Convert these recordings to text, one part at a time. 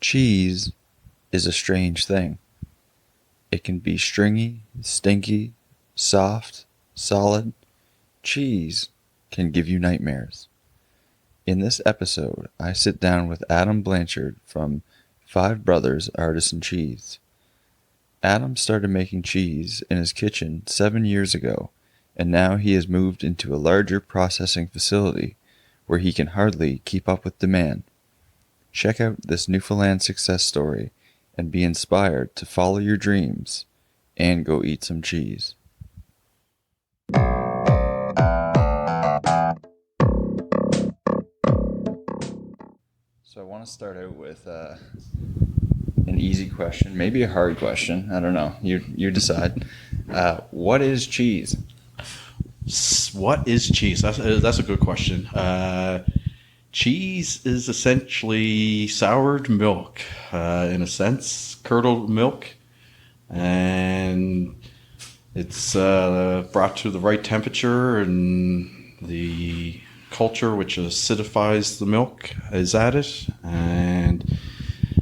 Cheese is a strange thing. It can be stringy, stinky, soft, solid. Cheese can give you nightmares. In this episode, I sit down with Adam Blanchard from Brothers Artisan Cheese. Adam started making cheese in his kitchen 7 years ago, and now he has moved into a larger processing facility where he can hardly keep up with demand. Check out this Newfoundland success story and be inspired to follow your dreams and go eat some cheese. So I want to start out with an easy question, maybe a hard question. I don't know. You decide. What is cheese? What is cheese? That's a good question. Cheese is essentially soured milk, in a sense, curdled milk, and it's brought to the right temperature, and the culture which acidifies the milk is added, and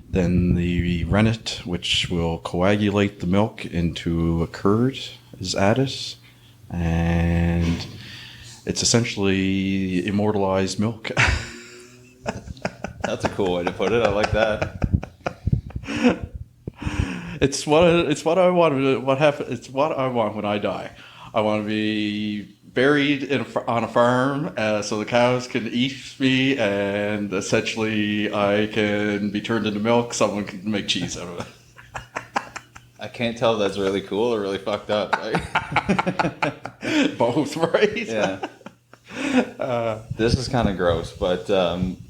then the rennet, which will coagulate the milk into a curd, is added, and it's essentially immortalized milk. That's a cool way to put it. I like that. It's what I want. What happen? It's what I want when I die. I want to be buried on a farm, so the cows can eat me, and essentially I can be turned into milk. Someone can make cheese out of it. I can't tell if that's really cool or really fucked up. Right? Both, right? Yeah. This is kind of gross, but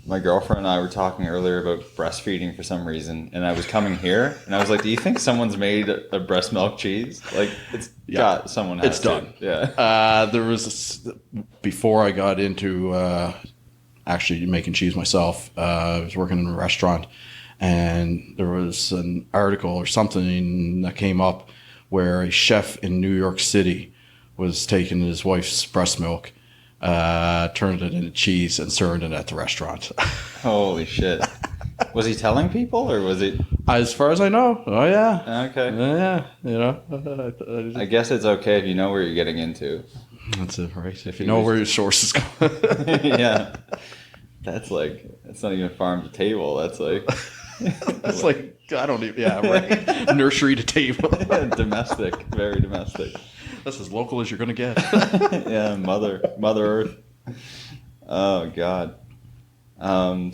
my girlfriend and I were talking earlier about breastfeeding for some reason, and I was coming here, and I was like, "Do you think someone's made a breast milk cheese? Like, it's got someone has It's to. done. Yeah. There was before I got into actually making cheese myself. I was working in a restaurant, and there was an article or something that came up where a chef in New York City was taking his wife's breast milk, turned it into cheese, and served it at the restaurant. Holy shit. Was he telling people, or was it? As far as I know. Oh, yeah. Okay. Yeah, you know. I guess it's okay if you know where you're getting into. That's it, right? If you know where your source is going. Yeah. That's not even farm to table. That's like... That's like, I don't even, yeah, right. Nursery to table. Domestic. Very domestic. That's as local as you're going to get. Yeah, Mother Earth. Oh, God.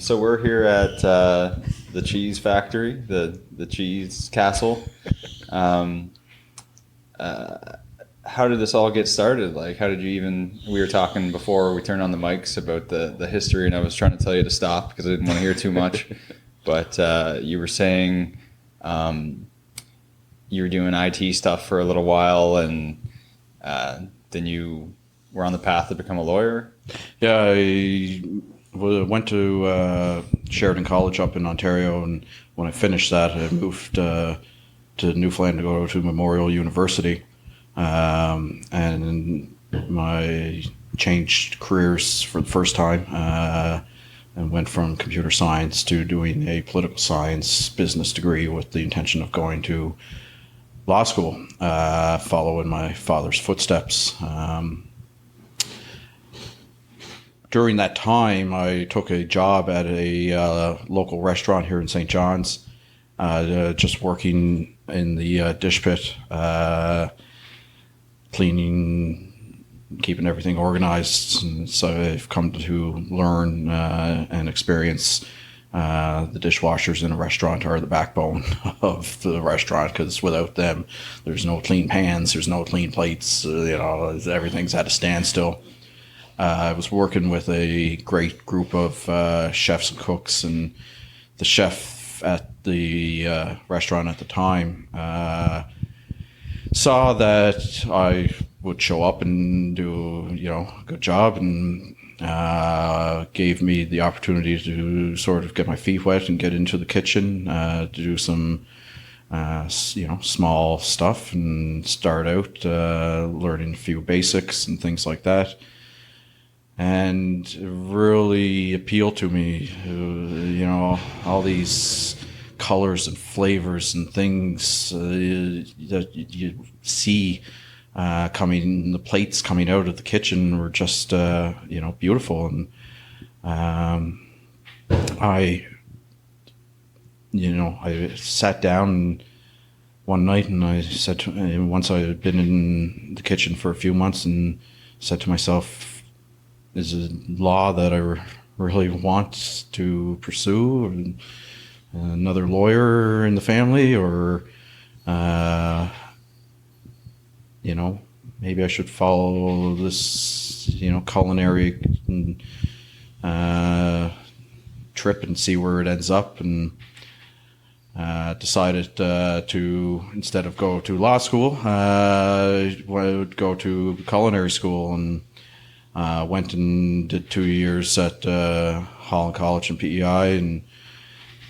So we're here at the cheese factory, the cheese castle. How did this all get started? Like, how did you even... We were talking before we turned on the mics about the history, and I was trying to tell you to stop because I didn't want to hear too much. But you were saying you were doing IT stuff for a little while, and then you were on the path to become a lawyer? Yeah, I went to Sheridan College up in Ontario, and when I finished that, I moved to Newfoundland to go to Memorial University, and I changed careers for the first time, and went from computer science to doing a political science business degree with the intention of going to law school, following my father's footsteps. During that time, I took a job at a local restaurant here in St. John's, just working in the dish pit, cleaning, keeping everything organized. And so I've come to learn and experience the dishwashers in a restaurant are the backbone of the restaurant, because without them, there's no clean pans, there's no clean plates, everything's at a standstill. I was working with a great group of chefs and cooks, and the chef at the restaurant at the time saw that I would show up and do, a good job, and gave me the opportunity to sort of get my feet wet and get into the kitchen, to do some, small stuff and start out learning a few basics and things like that. And it really appealed to me, all these colors and flavors and things that you see coming, the plates coming out of the kitchen were just beautiful. And I sat down one night and I said once I had been in the kitchen for a few months and said to myself, is it law that I really want to pursue, or another lawyer in the family, or maybe I should follow this culinary trip and see where it ends up. And decided to, instead of go to law school, I would go to culinary school, and went and did 2 years at Holland College and PEI, and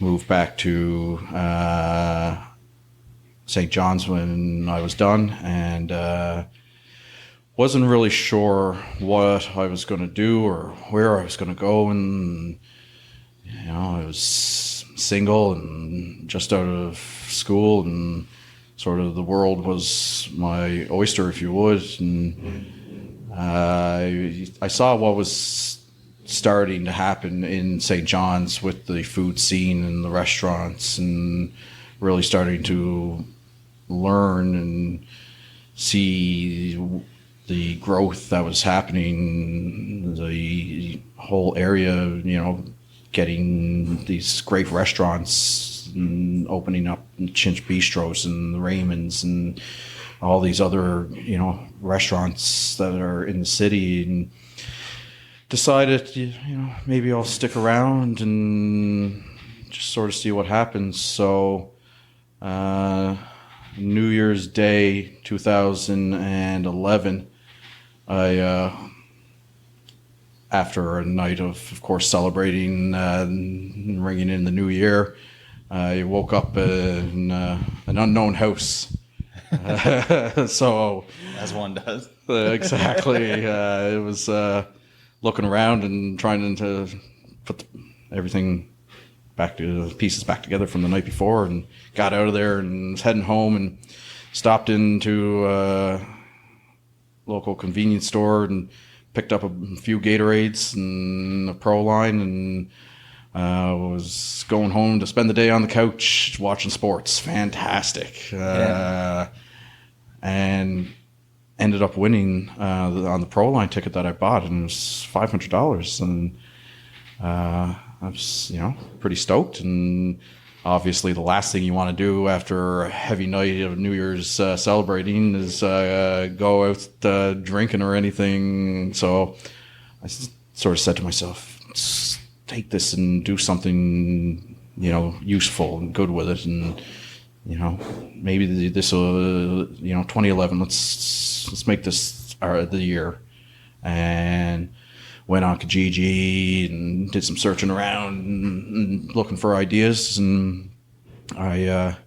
moved back to St. John's when I was done, and wasn't really sure what I was going to do or where I was going to go. And I was single and just out of school, and sort of the world was my oyster, if you would. And I saw what was starting to happen in St. John's with the food scene and the restaurants, and really starting to learn and see the growth that was happening, the whole area, getting these great restaurants and opening up Chinch Bistros and the Raymond's and all these other, restaurants that are in the city, and decided, maybe I'll stick around and just sort of see what happens. So, New Year's Day 2011, after a night of course, celebrating and ringing in the new year, I woke up in an unknown house. So, as one does. Exactly. It was looking around and trying to put everything pieces back together from the night before, and got out of there and was heading home, and stopped into a local convenience store and picked up a few Gatorades and a Pro Line, and was going home to spend the day on the couch watching sports. Fantastic. And ended up winning on the Pro Line ticket that I bought, and it was $500. And I was, pretty stoked. And obviously the last thing you want to do after a heavy night of New Year's celebrating is go out drinking or anything. So I sort of said to myself, let's take this and do something, useful and good with it. And, maybe this will, 2011, let's make this the year. And went on Kijiji and did some searching around and looking for ideas. And I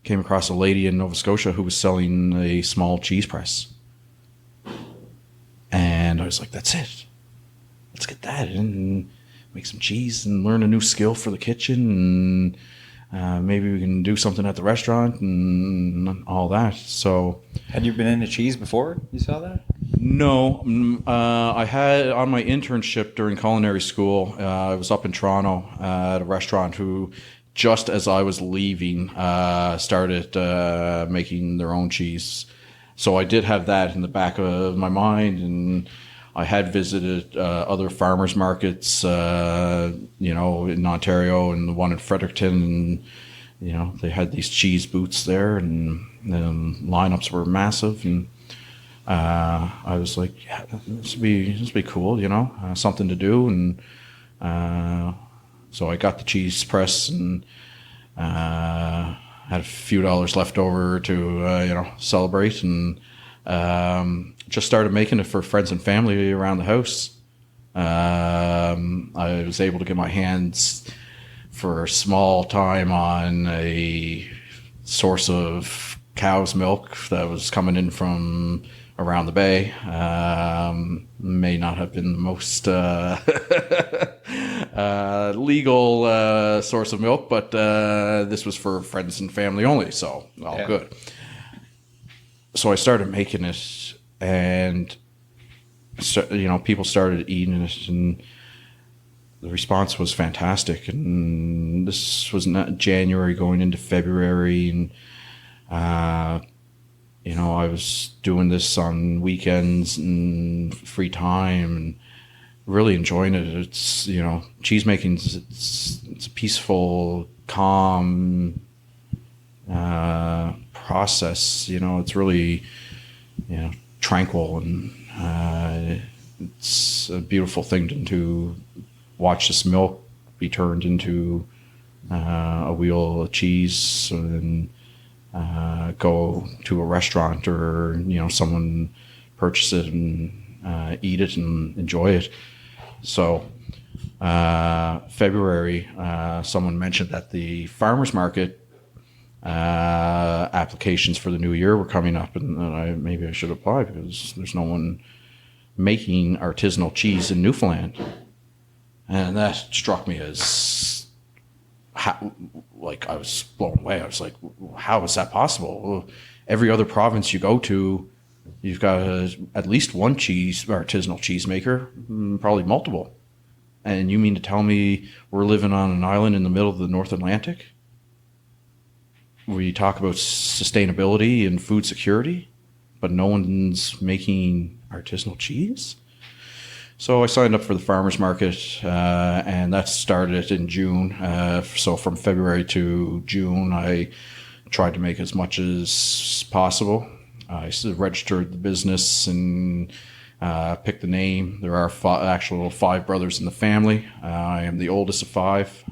came across a lady in Nova Scotia who was selling a small cheese press. And I was like, that's it. Let's get that and make some cheese and learn a new skill for the kitchen. And maybe we can do something at the restaurant and all that. So, had you been into cheese before you saw that? No, I had on my internship during culinary school. I was up in Toronto at a restaurant who, just as I was leaving, started making their own cheese. So I did have that in the back of my mind, and I had visited other farmers markets, in Ontario and the one in Fredericton, and they had these cheese booths there, and the lineups were massive, and I was like, yeah, this would be cool, something to do. And so I got the cheese press and had a few dollars left over to celebrate, and just started making it for friends and family around the house. I was able to get my hands for a small time on a source of cow's milk that was coming in from around the bay. May not have been the most legal source of milk, but this was for friends and family only, so all good. So I started making it, and people started eating it, and the response was fantastic. And this was not January going into February, and I was doing this on weekends and free time, and really enjoying it. It's cheese making. It's a peaceful, calm process. It's really tranquil, and it's a beautiful thing to watch this milk be turned into a wheel of cheese, and go to a restaurant, or someone purchase it and eat it and enjoy it. So February, someone mentioned that the farmers market applications for the new year were coming up, and maybe I should apply, because there's no one making artisanal cheese in Newfoundland. And that struck me as I was blown away. I was like, how is that possible? Well, every other province you go to, you've got at least one artisanal cheese maker, probably multiple. And you mean to tell me we're living on an island in the middle of the North Atlantic? We talk about sustainability and food security, but no one's making artisanal cheese? So I signed up for the farmers market, and that started in June. So from February to June, I tried to make as much as possible. I registered the business and picked the name. There are actual 5 brothers in the family. I am the oldest of 5.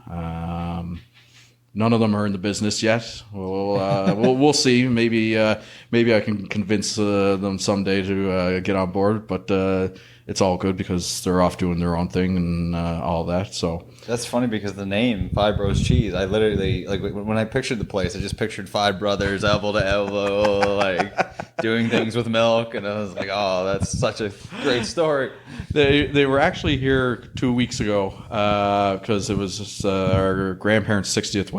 None of them are in the business yet. We'll see. Maybe I can convince them someday to get on board. But it's all good, because they're off doing their own thing and all that. So that's funny, because the name Five Bros Cheese, I literally, when I pictured the place, I just pictured 5 brothers elbow to elbow, doing things with milk, and I was like, oh, that's such a great story. They were actually here 2 weeks ago, because it was our grandparents' 60th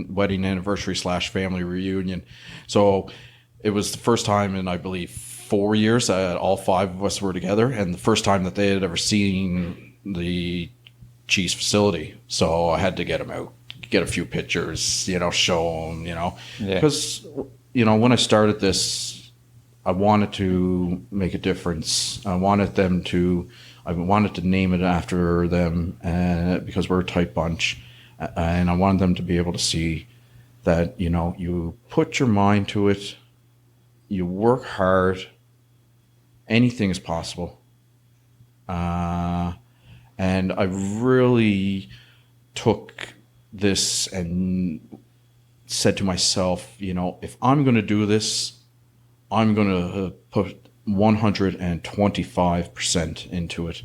wedding anniversary / family reunion. So it was the first time in, I believe, 4 years that all 5 of us were together, and the first time that they had ever seen the cheese facility. So I had to get them out, get a few pictures, show them, because when I started this, I wanted to make a difference. I wanted to name it after them, because we're a tight bunch, and I wanted them to be able to see that you put your mind to it, you work hard, anything is possible. And I really took this and said to myself, if I'm going to do this, I'm going to put 125% into it.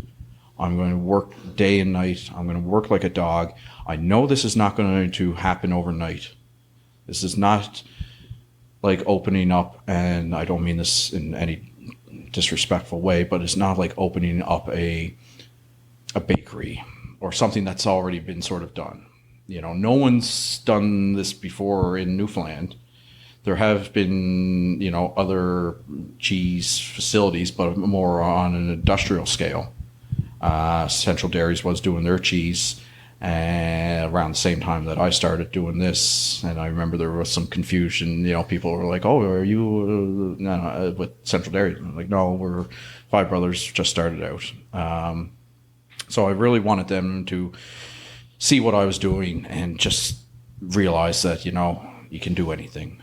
I'm going to work day and night. I'm going to work like a dog. I know this is not going to happen overnight. This is not like opening up, and I don't mean this in any disrespectful way, but it's not like opening up a bakery or something that's already been sort of done. No one's done this before in Newfoundland. There have been, other cheese facilities, but more on an industrial scale. Central Dairies was doing their cheese, and around the same time that I started doing this. And I remember there was some confusion. People were like, "Oh, are you with Central Dairies?" I'm like, "No, we're 5 brothers, just started out." So I really wanted them to see what I was doing and just realize that you can do anything.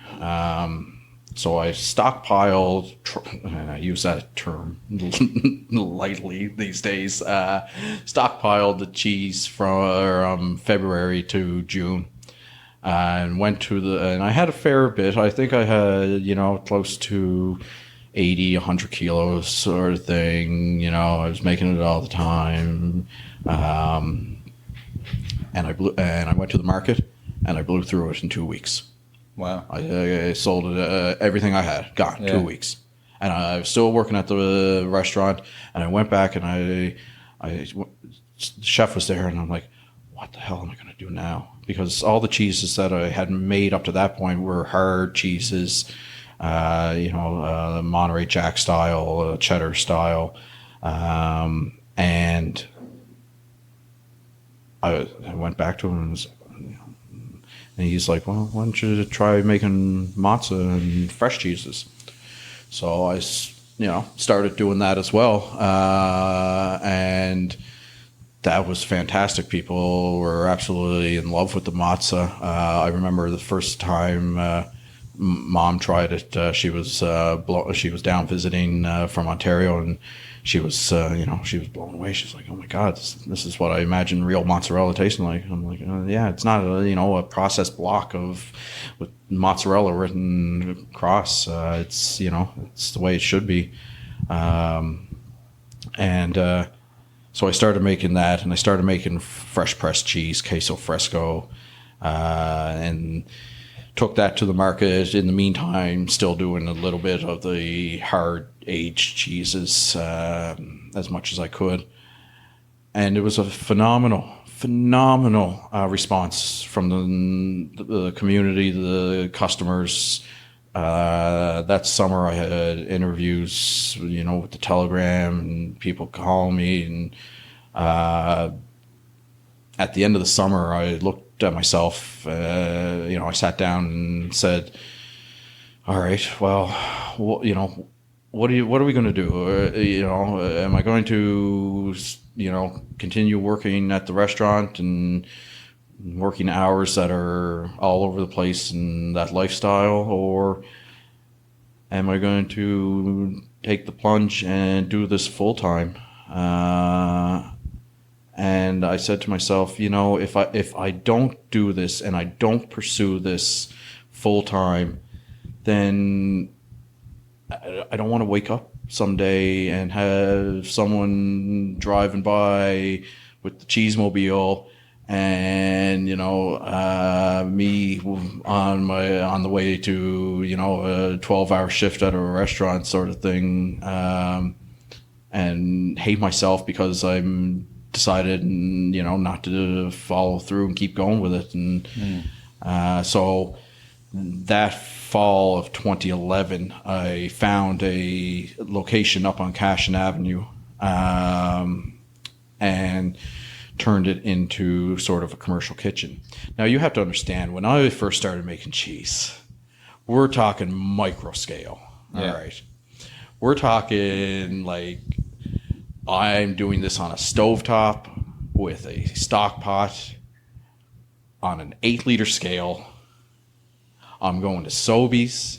So I stockpiled, and I use that term lightly these days, stockpiled the cheese from February to June, and and I had a fair bit. I think I had, close to 80, 100 kilos sort of thing. I was making it all the time. And I went to the market, and I blew through it in 2 weeks. Wow. I sold it, everything I had, gone, 2 weeks. And I was still working at the restaurant, and I went back, and the chef was there, and I'm like, what the hell am I going to do now? Because all the cheeses that I had made up to that point were hard cheeses, Monterey Jack style, cheddar style, and I went back to him and was, and he's like, well, why don't you try making matzo and fresh cheeses? So I, started doing that as well. And that was fantastic. People were absolutely in love with the matzah. I remember the first time Mom tried it. She was down visiting from Ontario, and she was she was blown away. She's like, "Oh my God, this is what I imagine real mozzarella tasting like." I'm like, "Yeah, it's not a processed block with mozzarella written across. It's the way it should be." So I started making that, and I started making fresh pressed cheese, queso fresco, and took that to the market. In the meantime, still doing a little bit of the hard aged cheeses as much as I could. And it was a phenomenal response from the community, the customers. That summer I had interviews, with the Telegram, and people call me. And at the end of the summer, I looked at myself, I sat down and said, all right, well, what are we going to do? Am I going to, continue working at the restaurant and working hours that are all over the place in that lifestyle, or am I going to take the plunge and do this full time? And I said to myself, if I don't do this and I don't pursue this full time, then I don't want to wake up someday and have someone driving by with the cheesemobile and me on the way to a 12-hour shift at a restaurant sort of thing, and hate myself because I'm decided not to follow through and keep going with it. And so that fall of 2011, I found a location up on Cashin Avenue, and turned it into sort of a commercial kitchen. Now, you have to understand, when I first started making cheese, we're talking micro scale. All right. We're talking like I'm doing this on a stovetop with a stock pot on an 8-liter scale. I'm going to Sobeys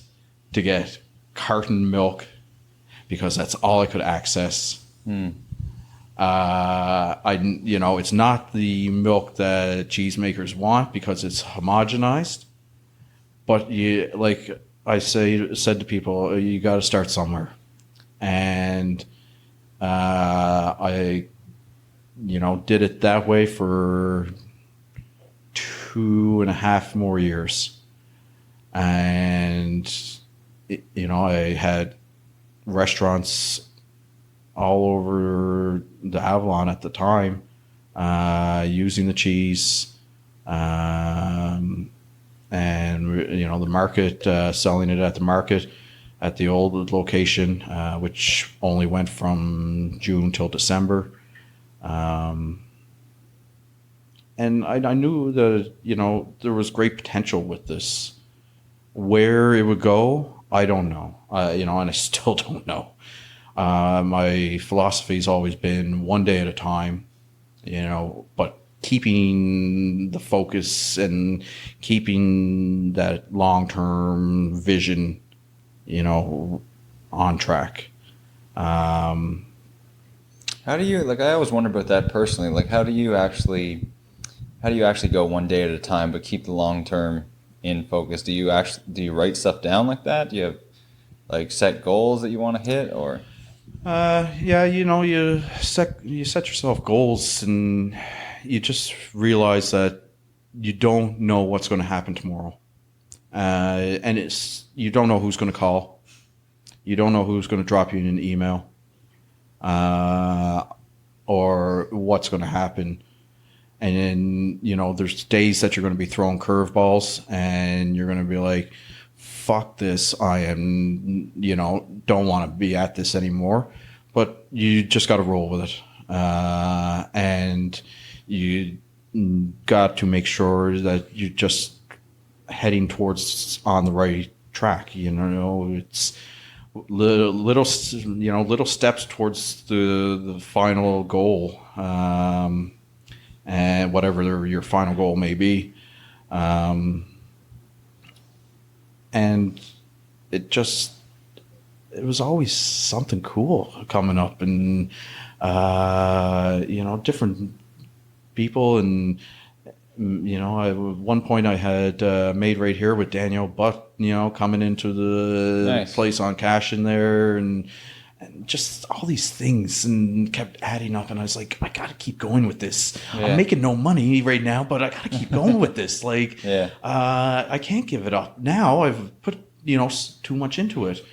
to get carton milk because that's all I could access. It's not the milk that cheesemakers want because it's homogenized. But like I said to people, you got to start somewhere. And I did it that way for 2.5 more years. And, I had restaurants all over the Avalon at the time, using the cheese, and the market, selling it at the market at the old location, which only went from June till December. And I knew that, there was great potential with this. Where it would go, I don't know. And I still don't know. My philosophy's always been one day at a time, but keeping the focus and keeping that long-term vision, on track. How do you, I always wonder about that personally, how do you actually go one day at a time but keep the long-term in focus? Do you write stuff down like that? Do you have set goals that you want to hit, or? You set yourself goals, and you just realize that you don't know what's going to happen tomorrow, and you don't know who's going to call, you don't know who's going to drop you an email, or what's going to happen, And then, there's days that you're going to be throwing curveballs and you're going to be like, fuck this. I am, don't want to be at this anymore. But you just got to roll with it. And you got to make sure that you're just heading towards on the right track. It's little steps towards the final goal. And whatever your final goal may be. And it was always something cool coming up, and, different people. And, at one point I had made right here with Daniel Butt, coming into the place on cash in there, and just all these things, and kept adding up. And I was like, I got to keep going with this. Yeah. I'm making no money right now, but I got to keep going with this. Like, I can't give it up now. I've put, too much into it.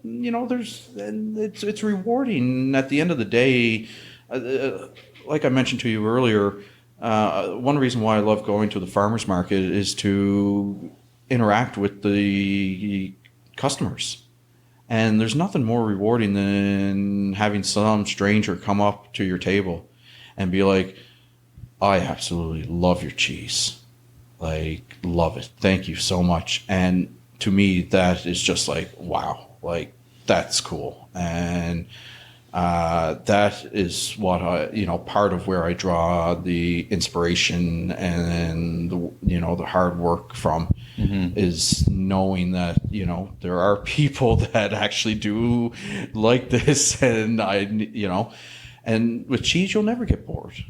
It's rewarding at the end of the day. Like I mentioned to you earlier, one reason why I love going to the farmer's market is to interact with the customers. And there's nothing more rewarding than having some stranger come up to your table and be like, I absolutely love your cheese. Like, love it. Thank you so much. And to me, that is just like, wow, like, that's cool. And that is what part of where I draw the inspiration and the hard work from. Mm-hmm. Is knowing that there are people that actually do like this, and and with cheese you'll never get bored.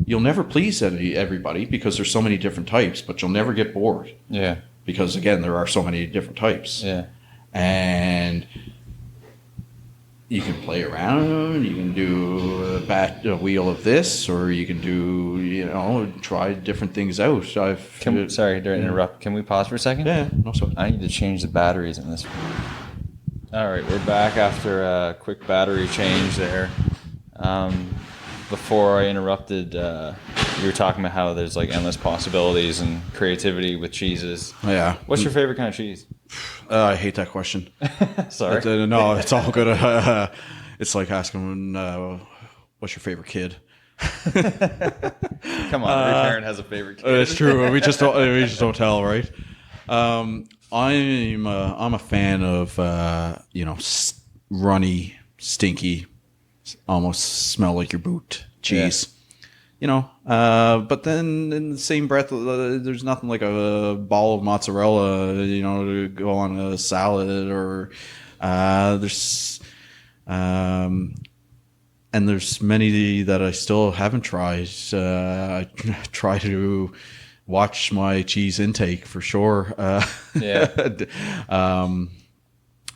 You'll never please everybody because there's so many different types, but you'll never get bored. Yeah, because again there are so many different types. Yeah, and you can play around. You can do a wheel of this, or you can do, try different things out. Sorry to interrupt. Can we pause for a second? Yeah, no sweat. I need to change the batteries in this. All right, we're back after a quick battery change there. Before I interrupted, you were talking about how there's like endless possibilities and creativity with cheeses. Yeah. What's your favorite kind of cheese? I hate that question. Sorry. No, it's all good. It's like asking, what's your favorite kid? Come on, every parent has a favorite kid. It's true. We just don't tell, right? I'm a fan of runny, stinky, almost smell like your boot cheese. But then in the same breath, there's nothing like a ball of mozzarella, to go on a salad, or there's many that I still haven't tried. I try to watch my cheese intake for sure.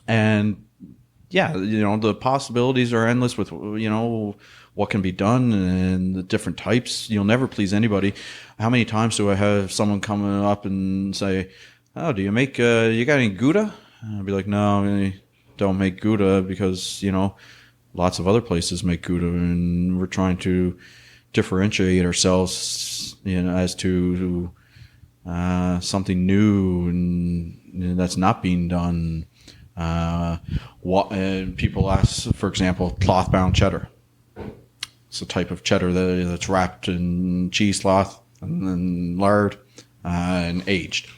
And yeah, the possibilities are endless with, what can be done and the different types. You'll never please anybody. How many times do I have someone coming up and say, oh, do you make, you got any Gouda? And I'll be like, no, I don't make Gouda because, lots of other places make Gouda, and we're trying to differentiate ourselves, as to something new and that's not being done. People ask, for example, cloth-bound cheddar. It's a type of cheddar that's wrapped in cheesecloth and then lard and aged.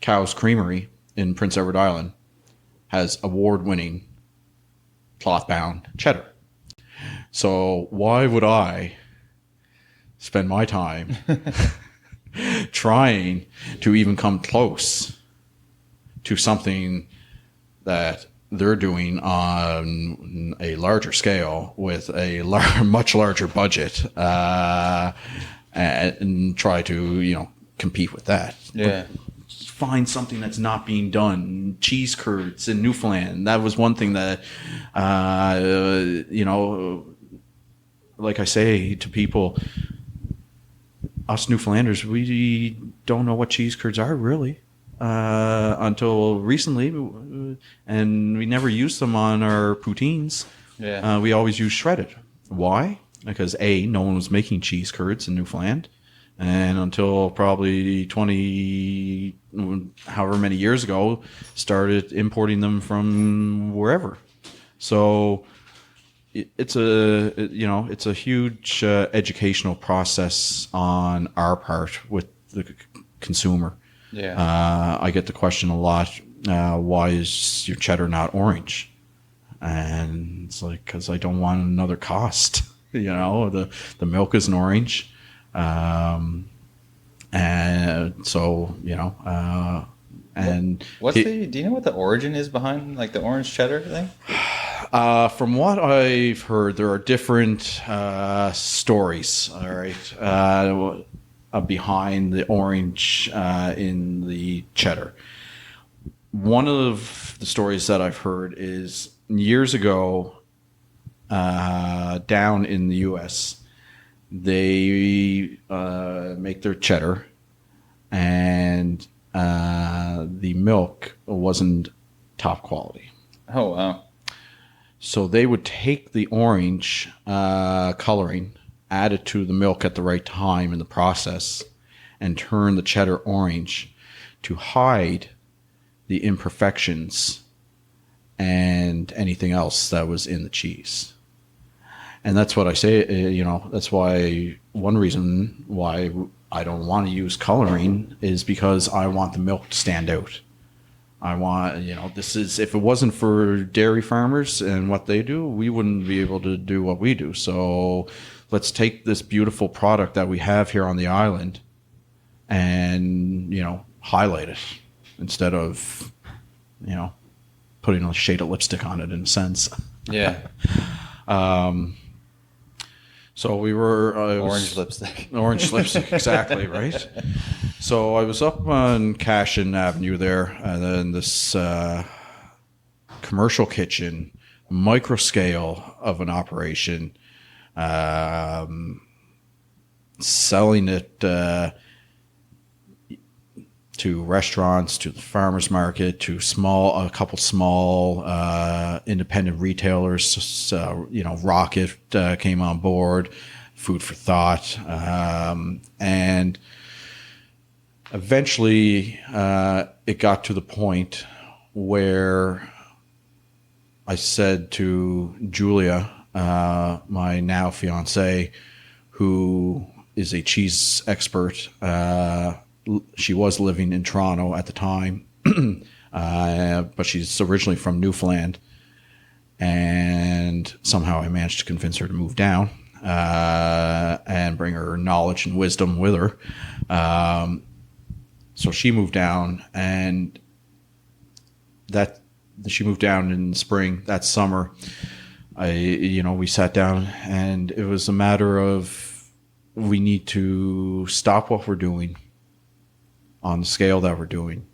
Cow's Creamery in Prince Edward Island has award-winning cloth-bound cheddar. So why would I spend my time trying to even come close to something that they're doing on a larger scale with a much larger budget, and try to, compete with that? Yeah. But find something that's not being done. Cheese curds in Newfoundland. That was one thing that, like I say to people, us Newfoundlanders, we don't know what cheese curds are really. Until recently, and we never used them on our poutines. Yeah. We always use shredded. Why? Because no one was making cheese curds in Newfoundland, and until probably 20, however many years ago, started importing them from wherever. So it's a huge educational process on our part with the consumer. Yeah. I get the question a lot, why is your cheddar not orange? And it's like, because I don't want another cost. The milk isn't orange. And so, and do you know what the origin is behind like the orange cheddar thing? From what I've heard, there are different stories, all right, behind the orange in the cheddar. One of the stories that I've heard is years ago, down in the U.S., they make their cheddar, and the milk wasn't top quality. Oh, wow. So they would take the orange coloring, add it to the milk at the right time in the process, and turn the cheddar orange to hide the imperfections and anything else that was in the cheese. And that's what I say, that's why one reason why I don't want to use coloring is because I want the milk to stand out. I want, if it wasn't for dairy farmers and what they do, we wouldn't be able to do what we do. So let's take this beautiful product that we have here on the island and, highlight it instead of, putting a shade of lipstick on it in a sense. Yeah. So we were orange lipstick. Orange lipstick, exactly, right? So I was up on Cashin Avenue there, and then this commercial kitchen, micro scale of an operation, selling it to restaurants, to the farmers market, to a couple small independent retailers. So, Rocket came on board, Food for Thought, and eventually it got to the point where I said to Julia, my now fiance, who is a cheese expert, she was living in Toronto at the time, but she's originally from Newfoundland. And somehow I managed to convince her to move down and bring her knowledge and wisdom with her. So she moved down, and she moved down in the spring. That summer, we sat down, and it was a matter of we need to stop what we're doing on the scale that we're doing,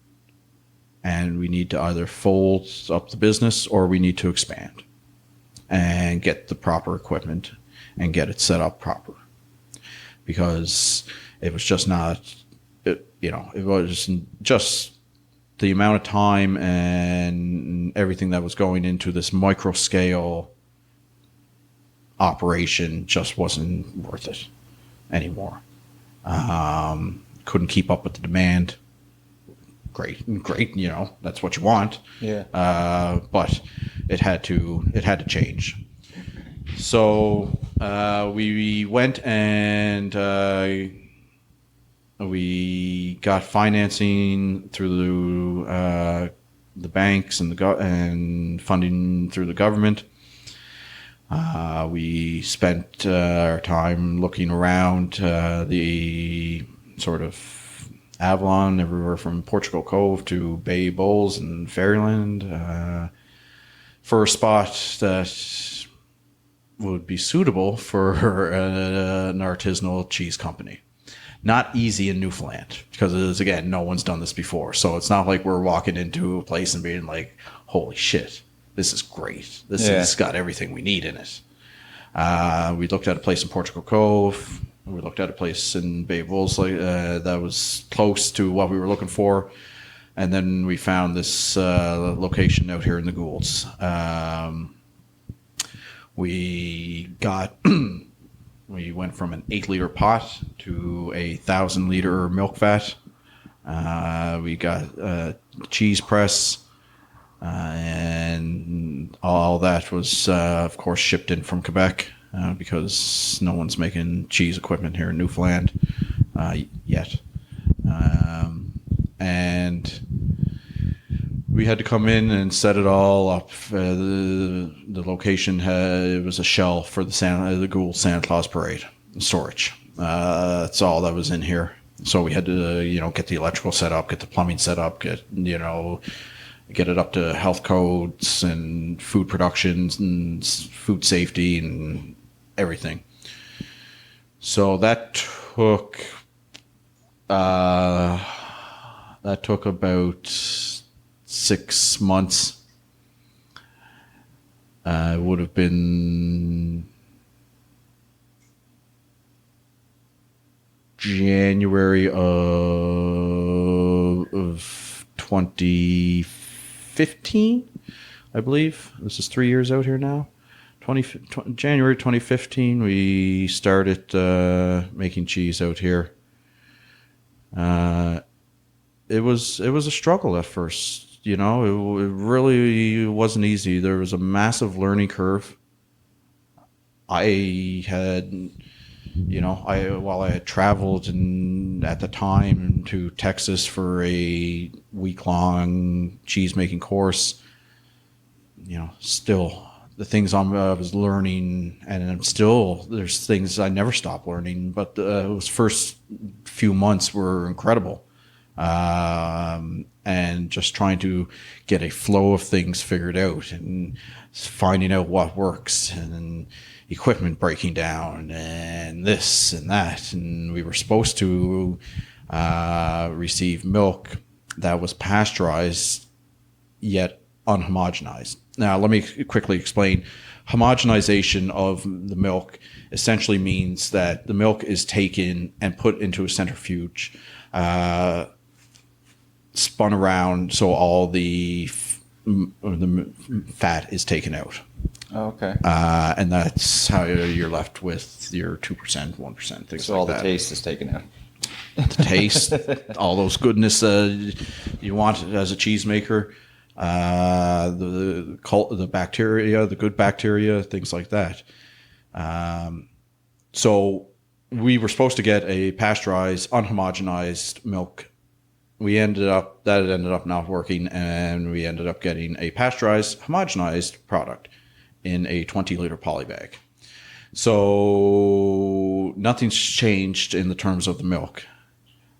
and we need to either fold up the business or we need to expand and get the proper equipment and get it set up proper, because it was just not, it was just the amount of time and everything that was going into this micro scale operation just wasn't worth it anymore. Couldn't keep up with the demand. Great, that's what you want. Yeah. But it had to change. So we went and we got financing through the banks and funding through the government. We spent our time looking around the sort of Avalon, everywhere from Portugal Cove to Bay Bowls and Fairyland, for a spot that would be suitable for an artisanal cheese company. Not easy in Newfoundland, because again, no one's done this before. So it's not like we're walking into a place and being like, holy shit, this is great. This has got everything we need in it. We looked at a place in Portugal Cove. We looked at a place in Bay Bulls that was close to what we were looking for. And then we found this location out here in the Goulds. We got we went from an 8-liter pot to a 1,000-liter milk vat. We got a cheese press, and all that was, of course, shipped in from Quebec because no one's making cheese equipment here in Newfoundland yet. And we had to come in and set it all up. The location it was a shell for the Gould Santa Claus Parade storage. That's all that was in here. So we had to, get the electrical set up, get the plumbing set up, get it up to health codes and food productions and food safety and everything. So that took about 6 months. It would have been January of 2015, I believe. This is 3 years out here now. January 2015, we started making cheese out here. It was a struggle at first. It really wasn't easy. There was a massive learning curve. I had traveled at the time to Texas for a week-long cheese-making course, still the things I was learning, and there's things I never stop learning, but those first few months were incredible. And just trying to get a flow of things figured out and finding out what works, and equipment breaking down and this and that. And we were supposed to receive milk that was pasteurized yet unhomogenized. Now, let me quickly explain. Homogenization of the milk essentially means that the milk is taken and put into a centrifuge, spun around so all the fat is taken out. Oh, okay. And that's how you're left with your 2%, 1%, things like that. So all the taste is taken out. The taste, all those goodness you want as a cheesemaker, the bacteria, the good bacteria, things like that. So we were supposed to get a pasteurized, unhomogenized milk. That ended up not working, and we ended up getting a pasteurized, homogenized product in a 20-liter poly bag. So nothing's changed in the terms of the milk,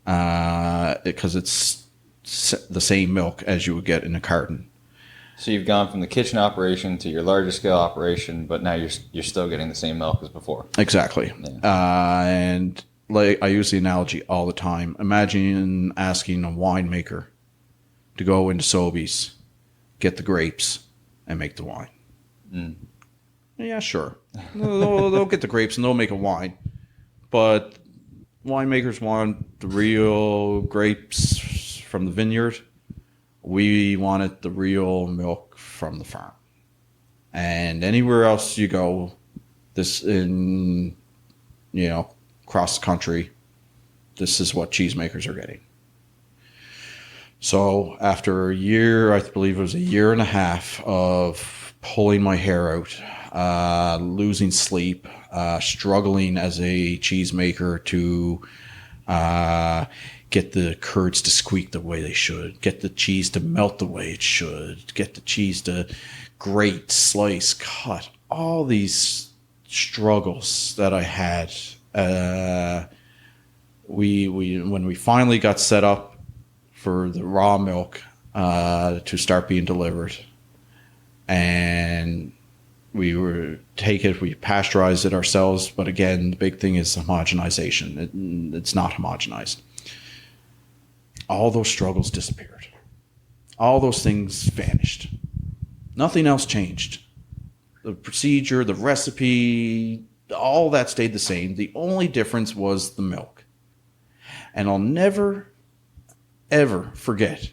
because it's the same milk as you would get in a carton. So you've gone from the kitchen operation to your larger scale operation, but now you're still getting the same milk as before. Exactly. Yeah. And I use the analogy all the time. Imagine asking a winemaker to go into Sobeys, get the grapes, and make the wine. Mm. Yeah, sure. They'll get the grapes and they'll make a wine. But winemakers want the real grapes from the vineyard. We wanted the real milk from the farm. And anywhere else you go, across the country, this is what cheesemakers are getting. So after a year, I believe it was a year and a half of pulling my hair out, losing sleep, struggling as a cheesemaker to get the curds to squeak the way they should, get the cheese to melt the way it should, get the cheese to grate, slice, cut, all these struggles that I had. When we finally got set up for the raw milk to start being delivered, and we pasteurized it ourselves, but again, the big thing is homogenization. It's not homogenized. All those struggles disappeared. All those things vanished. Nothing else changed. The procedure, the recipe, all that stayed the same. The only difference was the milk. And I'll never, ever forget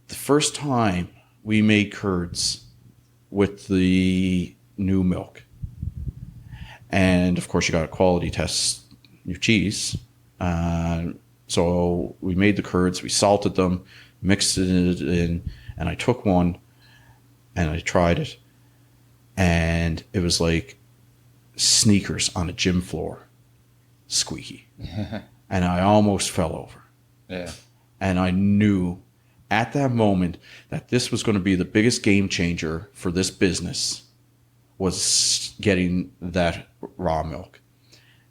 the first time we made curds with the new milk. And of course, you got to quality test your cheese. So we made the curds, we salted them, mixed it in, and I took one and I tried it. And it was like sneakers on a gym floor, squeaky. And I almost fell over. Yeah. And I knew at that moment that this was going to be the biggest game changer for this business, was getting that raw milk.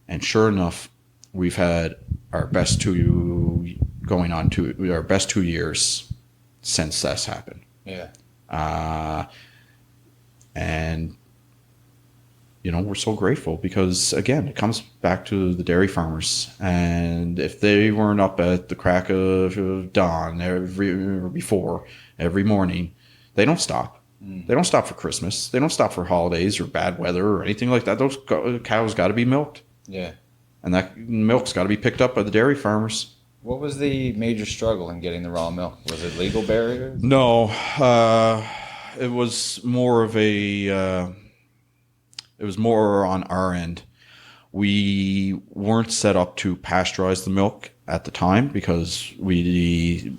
And sure enough, we've had our best 2 years since that's happened. Yeah. And we're so grateful because, again, it comes back to the dairy farmers. And if they weren't up at the crack of dawn every morning, they don't stop. They don't stop for Christmas. They don't stop for holidays or bad weather or anything like that. Those cows got to be milked. Yeah. And that milk's got to be picked up by the dairy farmers. What was the major struggle in getting the raw milk? Was it legal barriers? No. It was more of it was more on our end. We weren't set up to pasteurize the milk at the time because we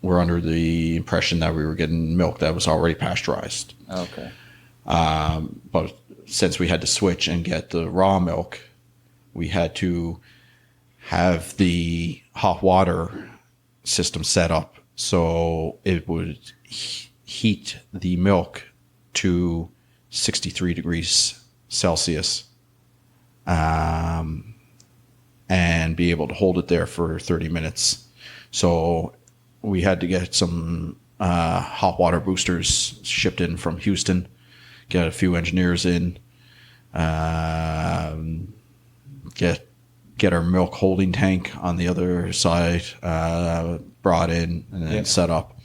were under the impression that we were getting milk that was already pasteurized. Okay. But since we had to switch and get the raw milk, we had to have the hot water system set up so it would heat the milk to 63 degrees Celsius and be able to hold it there for 30 minutes. So we had to get some hot water boosters shipped in from Houston, get a few engineers in, get our milk holding tank on the other side brought in and then set up.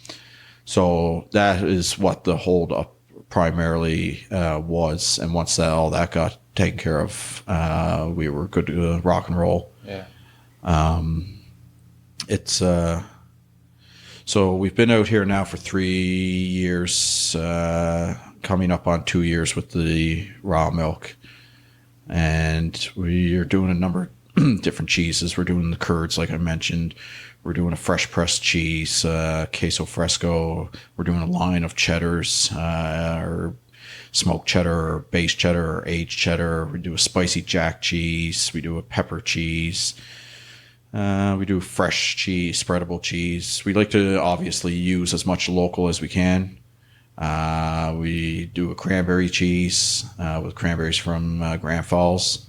So that is what the hold up primarily was. And once all that got taken care of, we were good to rock and roll. Yeah. It's so we've been out here now for 3 years, coming up on 2 years with the raw milk, and we are doing a number of different cheeses. We're doing the curds, like I mentioned. We're doing a fresh pressed cheese, queso fresco. We're doing a line of cheddars, or smoked cheddar, or base cheddar, or aged cheddar. We do a spicy jack cheese. We do a pepper cheese. We do fresh cheese, spreadable cheese. We like to obviously use as much local as we can. We do a cranberry cheese with cranberries from Grand Falls.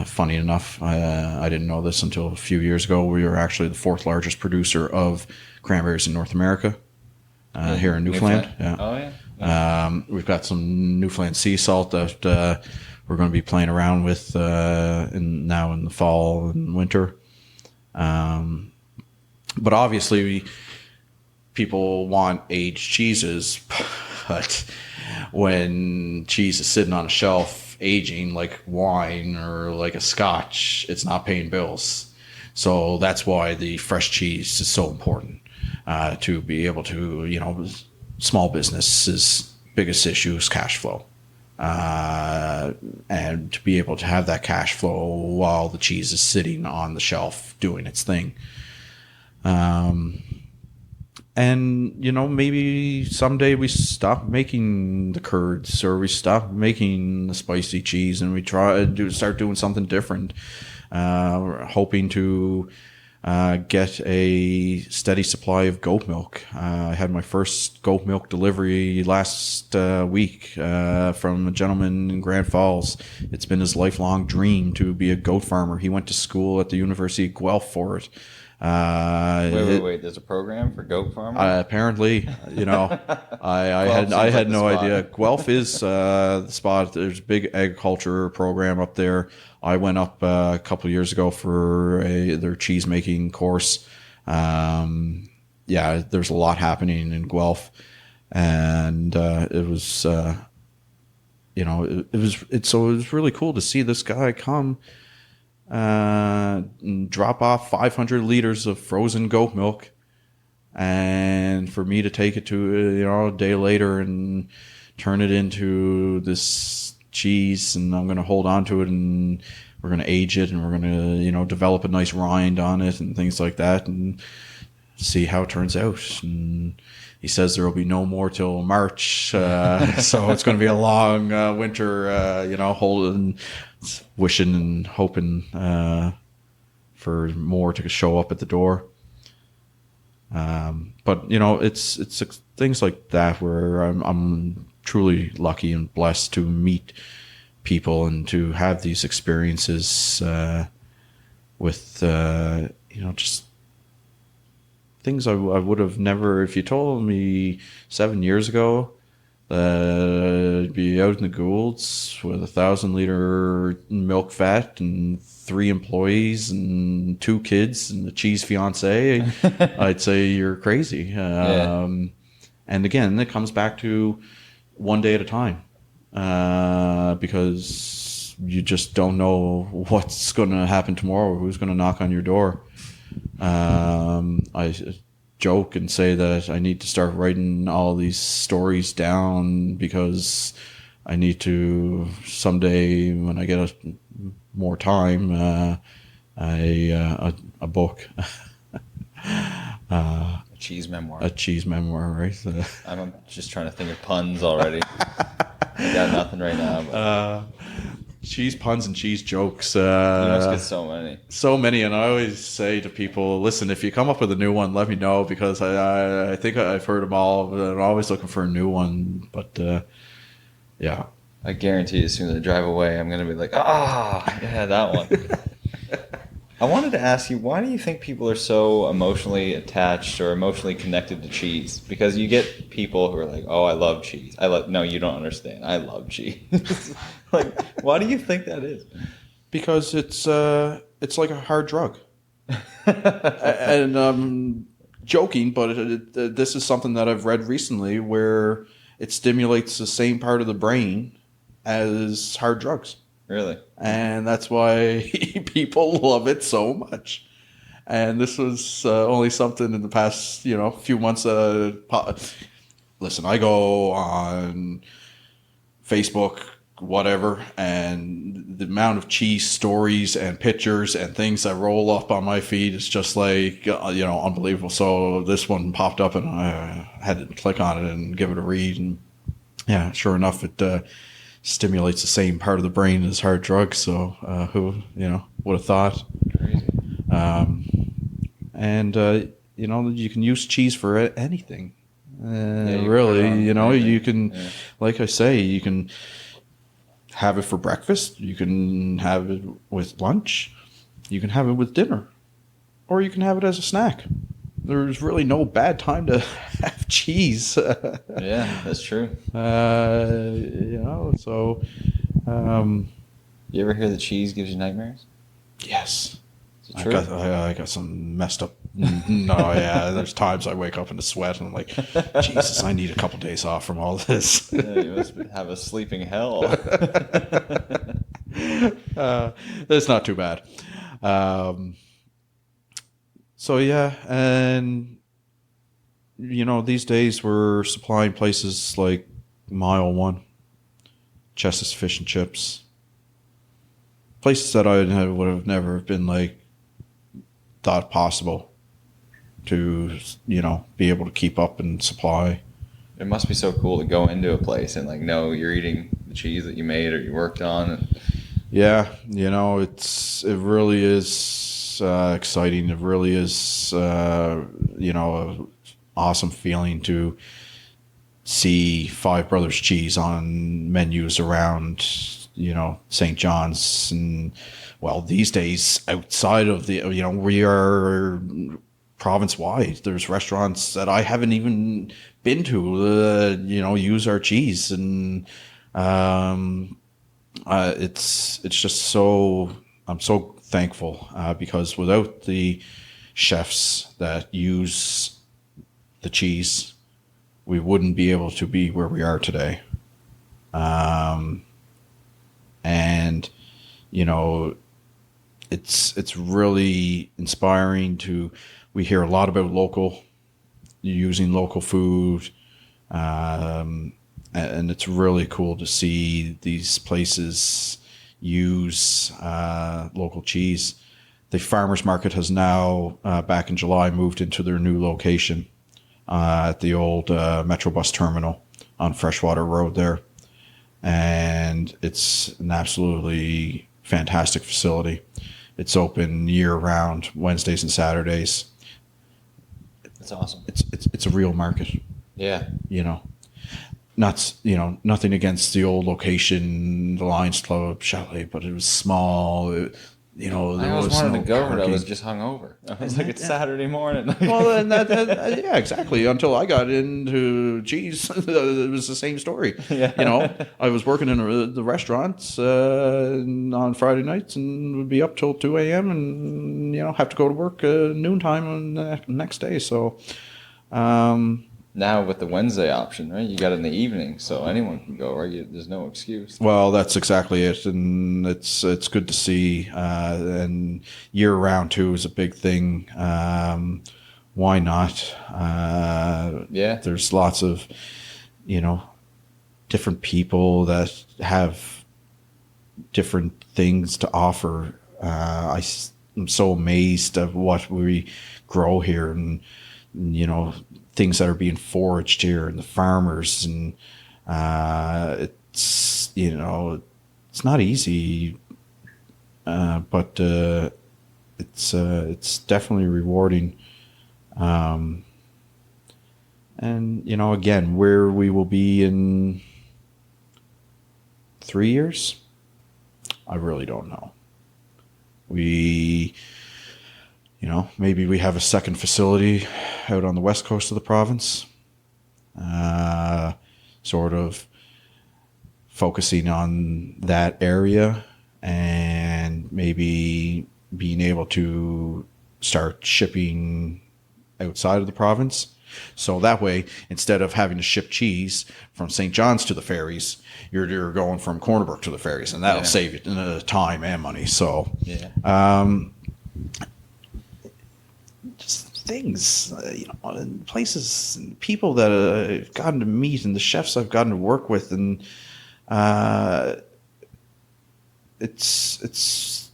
Funny enough, I didn't know this until a few years ago. We were actually the 4th largest producer of cranberries in North America here in Newfoundland. Yeah. Oh, yeah. We've got some Newfoundland sea salt that we're going to be playing around with now in the fall and winter. But obviously people want aged cheeses, but when cheese is sitting on a shelf aging like wine or like a scotch, it's not paying bills. So that's why the fresh cheese is so important, to be able to, small business's biggest issue is cash flow. And to be able to have that cash flow while the cheese is sitting on the shelf doing its thing. And, maybe someday we stop making the curds or we stop making the spicy cheese and we start doing something different. We're hoping to get a steady supply of goat milk. I had my first goat milk delivery last week from a gentleman in Grand Falls. It's been his lifelong dream to be a goat farmer. He went to school at the University of Guelph for it. Wait. There's a program for goat farmers? Apparently, I had no idea. Guelph is the spot. There's a big agriculture program up there. I went up a couple of years ago for their cheese making course. There's a lot happening in Guelph, and it was really cool to see this guy come. Drop off 500 liters of frozen goat milk, and for me to take it to a day later and turn it into this cheese, and I'm going to hold on to it, and we're going to age it, and we're going to, develop a nice rind on it and things like that, and see how it turns out. And he says there will be no more till March, so it's going to be a long winter, holding, wishing and hoping for more to show up at the door. But it's things like that where I'm truly lucky and blessed to meet people and to have these experiences with just things I would have never. If you told me 7 years ago that I'd be out in the Goulds with 1,000-liter milk vat and 3 employees and 2 kids and a cheese fiance, I'd say you're crazy. And again, it comes back to one day at a time, because you just don't know what's going to happen tomorrow or who's going to knock on your door. I joke and say that I need to start writing all these stories down because I need to someday, when I get more time, a book. A cheese memoir. A cheese memoir, right? I'm just trying to think of puns already. I got nothing right now. But. Cheese puns and cheese jokes. You must get so many. So many, and I always say to people, listen, if you come up with a new one, let me know, because I think I've heard them all, but I'm always looking for a new one. But, yeah. I guarantee as soon as I drive away, I'm going to be like, yeah, that one. I wanted to ask you, why do you think people are so emotionally attached or emotionally connected to cheese? Because you get people who are like, oh, I love cheese. No, you don't understand. I love cheese. Like, why do you think that is? Because it's like a hard drug. And I'm joking, but this is something that I've read recently where it stimulates the same part of the brain as hard drugs. Really? And that's why people love it so much. And this was only something in the past, few months. Listen, I go on Facebook, whatever, and the amount of cheese stories and pictures and things that roll up on my feed is just like, unbelievable. So this one popped up and I had to click on it and give it a read. And yeah, sure enough, it stimulates the same part of the brain as hard drugs. So who would have thought? Crazy. You can use cheese for anything. Anything. You can, like I say, you can have it for breakfast. You can have it with lunch. You can have it with dinner, or you can have it as a snack. There's really no bad time to have cheese. Yeah, that's true. So. You ever hear that cheese gives you nightmares? Yes. Is it true? I got some messed up. No, yeah. There's times I wake up in a sweat and I'm like, Jesus, I need a couple days off from all this. Yeah, you must have a sleeping hell. That's not too bad. So yeah, and these days we're supplying places like Mile 1, Chess's Fish and Chips, places that I would have never been thought possible to be able to keep up and supply. It must be so cool to go into a place and know you're eating the cheese that you made or you worked on. Yeah, it really is exciting. It really is an awesome feeling to see Five Brothers Cheese on menus around St. John's, and these days outside of the we are province wide. There's restaurants that I haven't even been to use our cheese, and it's just so, I'm so thankful because without the chefs that use the cheese, we wouldn't be able to be where we are today. And it's really inspiring we hear a lot about using local food, and it's really cool to see these places use local cheese. The farmers market has now, back in July, moved into their new location at the old Metro bus terminal on Freshwater Road there. And it's an absolutely fantastic facility. It's open year round, Wednesdays and Saturdays. That's awesome. It's a real market, Yeah. you know. Not, nothing against the old location, the Lions Club Chalet, but it was small. There I always was wanted no to go, but I parking. was just hungover. I was like, it's Saturday morning. Well, and yeah, exactly. Until I got into cheese, it was the same story. Yeah. I was working in the restaurants on Friday nights and would be up till 2 a.m. and have to go to work noontime on the next day. So, Now with the Wednesday option, right? You got it in the evening, so anyone can go, right? There's no excuse. well, that's exactly it, and it's good to see. And year round too is a big thing. Why not? Yeah. There's lots of different people that have different things to offer. I'm so amazed at what we grow here, and things that are being foraged here, and the farmers, and it's it's not easy, but it's definitely rewarding. And again, where we will be in 3 years, I really don't know. We maybe we have a second facility out on the west coast of the province, sort of focusing on that area, and maybe being able to start shipping outside of the province. So that way, instead of having to ship cheese from St. John's to the ferries, you're going from Corner Brook to the ferries, and that'll save you time and money. So, just things, and places, and people that I've gotten to meet, and the chefs I've gotten to work with, and it's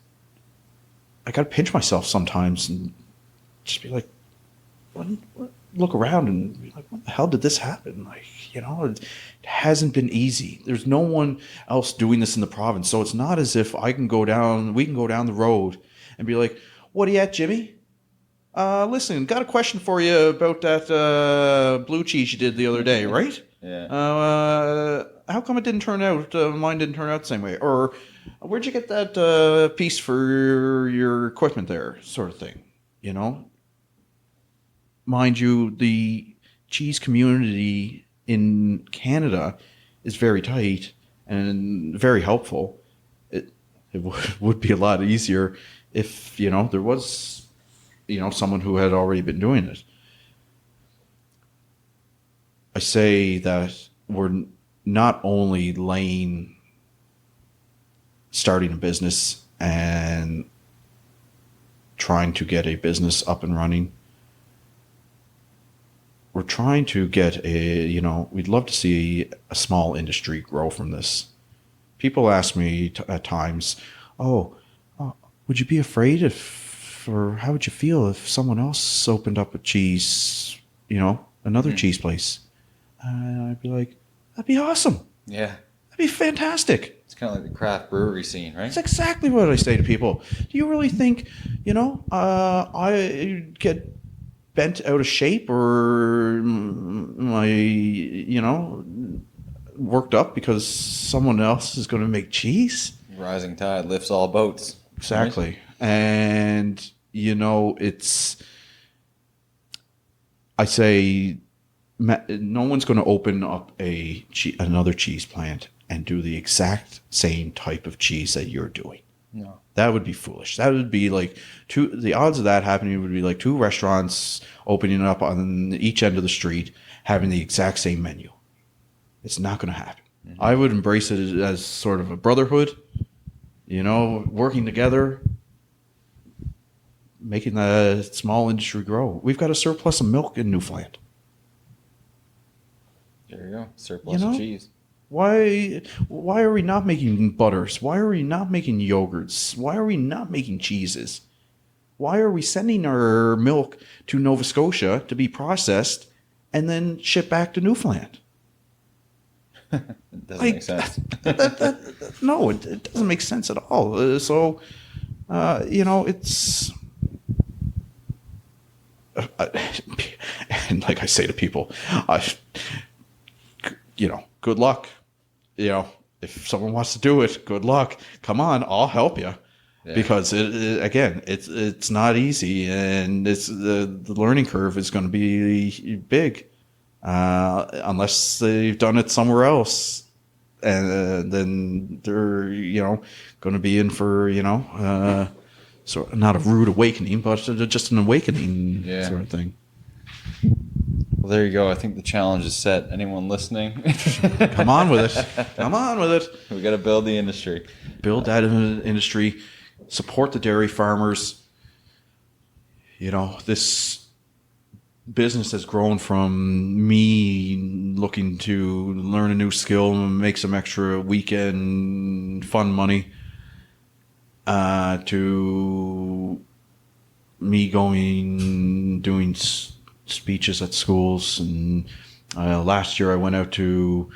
I got to pinch myself sometimes and just be like, look around and be like, what the hell did this happen? Like, it hasn't been easy. There's no one else doing this in the province. So it's not as if we can go down the road and be like, what are you at, Jimmy? Listen, got a question for you about that blue cheese you did the other day, right? Yeah. How come it didn't turn out, mine didn't turn out the same way? Or where'd you get that piece for your equipment there, sort of thing, Mind you, the cheese community in Canada is very tight and very helpful. It would be a lot easier if, there was, someone who had already been doing it. I say that we're not only starting a business and trying to get a business up and running. We're trying to get we'd love to see a small industry grow from this. People ask me at times, would you be afraid or how would you feel if someone else opened up a cheese, another cheese place? And I'd be like, that'd be awesome. Yeah. That'd be fantastic. It's kind of like the craft brewery scene, right? That's exactly what I say to people. Do you really think, I get bent out of shape or worked up because someone else is going to make cheese? Rising tide lifts all boats. Exactly. Right? And, I say no one's going to open up another cheese plant and do the exact same type of cheese that you're doing. No. That would be foolish. That would be like the odds of that happening would be like two restaurants opening up on each end of the street, having the exact same menu. It's not going to happen. Mm-hmm. I would embrace it as sort of a brotherhood, working together, making the small industry grow. We've got a surplus of milk in Newfoundland. There you go. You Surplus know? of cheese. Why are we not making butters? Why are we not making yogurts? Why are we not making cheeses? Why are we sending our milk to Nova Scotia to be processed and then shipped back to Newfoundland? It doesn't make sense. No, it doesn't make sense at all. It's... and like I say to people, good luck. If someone wants to do it, good luck. Come on, I'll help you. Yeah. Because it's not easy, and it's the learning curve is going to be big, unless they've done it somewhere else, and then they're going to be in for so not a rude awakening, but just an awakening sort of thing. Well, there you go. I think the challenge is set. Anyone listening? Come on with it. Come on with it. We got to build the industry. Build that industry. Support the dairy farmers. This business has grown from me looking to learn a new skill and make some extra weekend fun money to me doing speeches at schools. And last year I went out to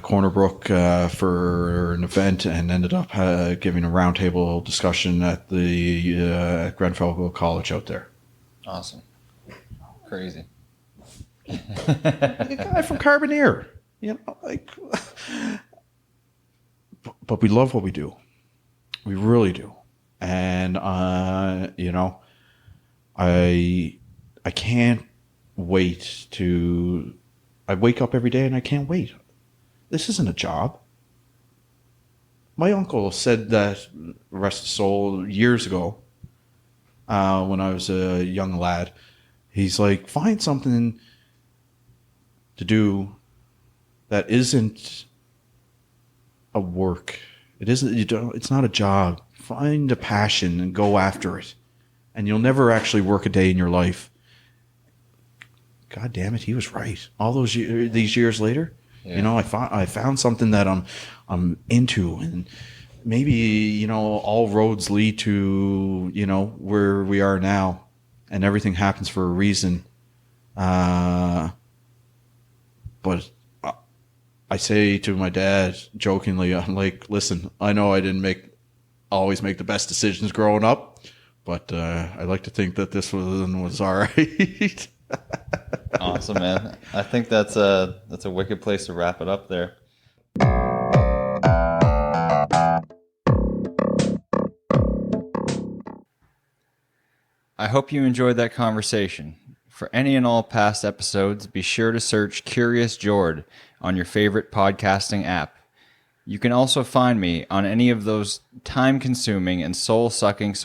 Corner Brook for an event and ended up giving a roundtable discussion at the Grenfell College out there. Awesome. Crazy. A guy from Carbonear, but we love what we do. We really do. And I can't wait I wake up every day and I can't wait. This isn't a job. My uncle said that, rest his soul, years ago, when I was a young lad. He's like, find something to do that isn't a work. It's not a job. Find a passion and go after it. And you'll never actually work a day in your life. God damn it, he was right. All these years later, I found something that I'm into, and maybe all roads lead to where we are now, and everything happens for a reason. But I say to my dad jokingly, I'm like, listen, I know I didn't always make the best decisions growing up, but I like to think that this one was all right. Awesome, man. I think that's a wicked place to wrap it up there. I hope you enjoyed that conversation. For any and all past episodes, be sure to search Curious Jord on your favorite podcasting app. You can also find me on any of those time-consuming and soul-sucking